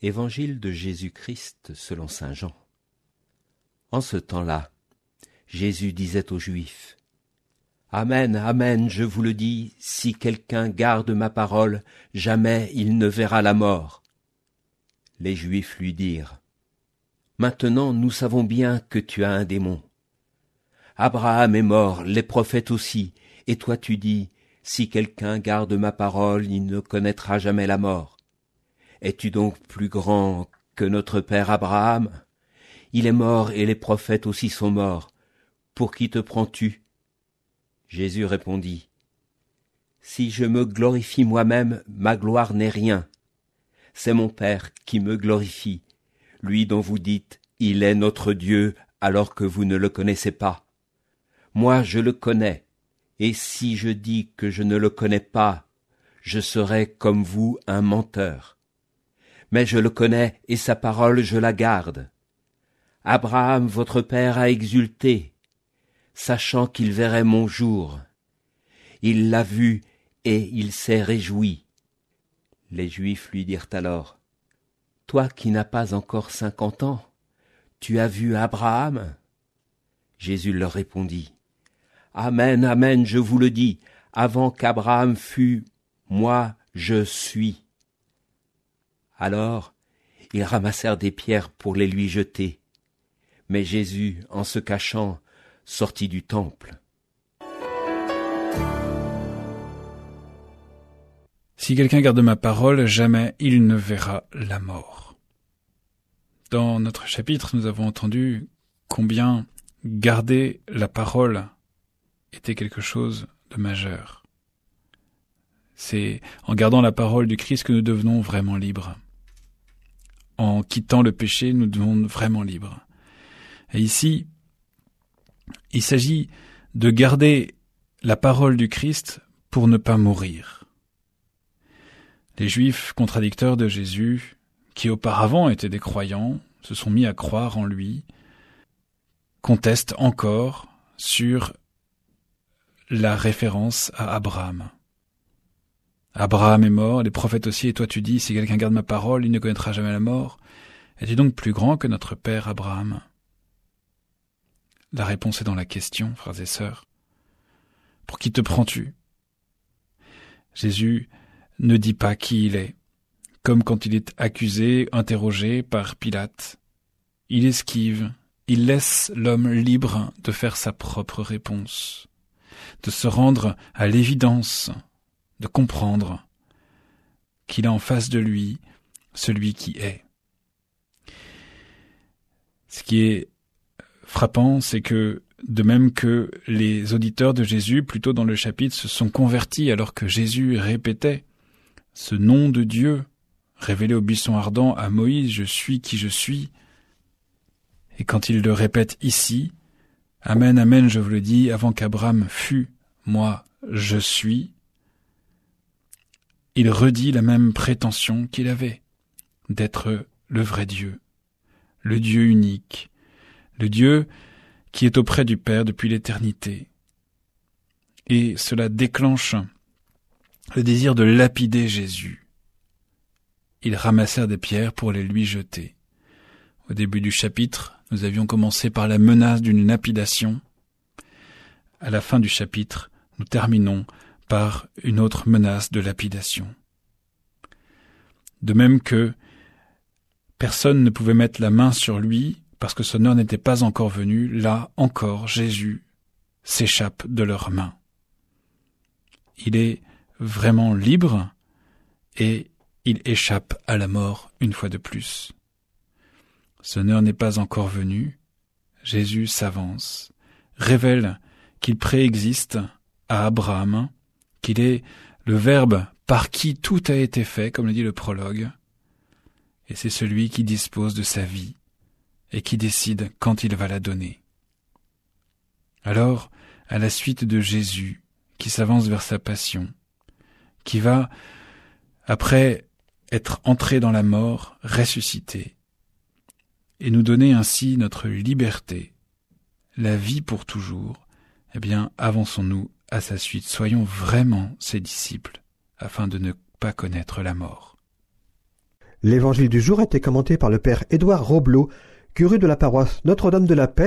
Évangile de Jésus-Christ selon saint Jean. En ce temps-là, Jésus disait aux Juifs : « Amen, amen, je vous le dis, si quelqu'un garde ma parole, jamais il ne verra la mort. » Les Juifs lui dirent : « Maintenant nous savons bien que tu as un démon. Abraham est mort, les prophètes aussi, et toi tu dis : si quelqu'un garde ma parole, il ne connaîtra jamais la mort. Es-tu donc plus grand que notre père Abraham ? Il est mort et les prophètes aussi sont morts. Pour qui te prends-tu ? » Jésus répondit : « Si je me glorifie moi-même, ma gloire n'est rien. C'est mon Père qui me glorifie, lui dont vous dites : il est notre Dieu, alors que vous ne le connaissez pas. Moi je le connais, et si je dis que je ne le connais pas, je serai comme vous un menteur. Mais je le connais, et sa parole je la garde. Abraham, votre père, a exulté, sachant qu'il verrait mon jour. Il l'a vu, et il s'est réjoui. » Les Juifs lui dirent alors : « Toi qui n'as pas encore 50 ans, tu as vu Abraham ? » Jésus leur répondit : « Amen, amen, je vous le dis, avant qu'Abraham fût, moi je suis. » Alors, ils ramassèrent des pierres pour les lui jeter. Mais Jésus, en se cachant, sortit du temple. Si quelqu'un garde ma parole, jamais il ne verra la mort. Dans notre chapitre, nous avons entendu combien garder la parole était quelque chose de majeur. C'est en gardant la parole du Christ que nous devenons vraiment libres. En quittant le péché, nous devenons vraiment libres. Et ici, il s'agit de garder la parole du Christ pour ne pas mourir. Les Juifs contradicteurs de Jésus, qui auparavant étaient des croyants, se sont mis à croire en lui, contestent encore sur la référence à Abraham. Abraham est mort, les prophètes aussi, et toi tu dis, si quelqu'un garde ma parole, il ne connaîtra jamais la mort. Es-tu donc plus grand que notre père Abraham ? La réponse est dans la question, frères et sœurs. Pour qui te prends-tu ? Jésus ne dit pas qui il est, comme quand il est accusé, interrogé par Pilate. Il esquive, il laisse l'homme libre de faire sa propre réponse, de se rendre à l'évidence, de comprendre qu'il a en face de lui celui qui est. Ce qui est frappant, c'est que, de même que les auditeurs de Jésus, plus tôt dans le chapitre, se sont convertis alors que Jésus répétait ce nom de Dieu, révélé au buisson ardent à Moïse, « Je suis qui je suis ». Et quand il le répète ici, « Amen, amen, je vous le dis, avant qu'Abraham fût, moi, je suis », il redit la même prétention qu'il avait, d'être le vrai Dieu, le Dieu unique, le Dieu qui est auprès du Père depuis l'éternité. Et cela déclenche le désir de lapider Jésus. Ils ramassèrent des pierres pour les lui jeter. Au début du chapitre, nous avions commencé par la menace d'une lapidation. À la fin du chapitre, nous terminons par une autre menace de lapidation. De même que personne ne pouvait mettre la main sur lui parce que son heure n'était pas encore venue, là encore Jésus s'échappe de leurs mains. Il est vraiment libre et il échappe à la mort une fois de plus. Son heure n'est pas encore venue, Jésus s'avance, révèle qu'il préexiste à Abraham, qu'il est le Verbe par qui tout a été fait, comme le dit le prologue, et c'est celui qui dispose de sa vie et qui décide quand il va la donner. Alors, à la suite de Jésus, qui s'avance vers sa passion, qui va, après être entré dans la mort, ressusciter, et nous donner ainsi notre liberté, la vie pour toujours, eh bien, avançons-nous à sa suite. Soyons vraiment ses disciples, afin de ne pas connaître la mort. L'évangile du jour a été commenté par le père Édouard Roblot, curé de la paroisse Notre-Dame de la Paix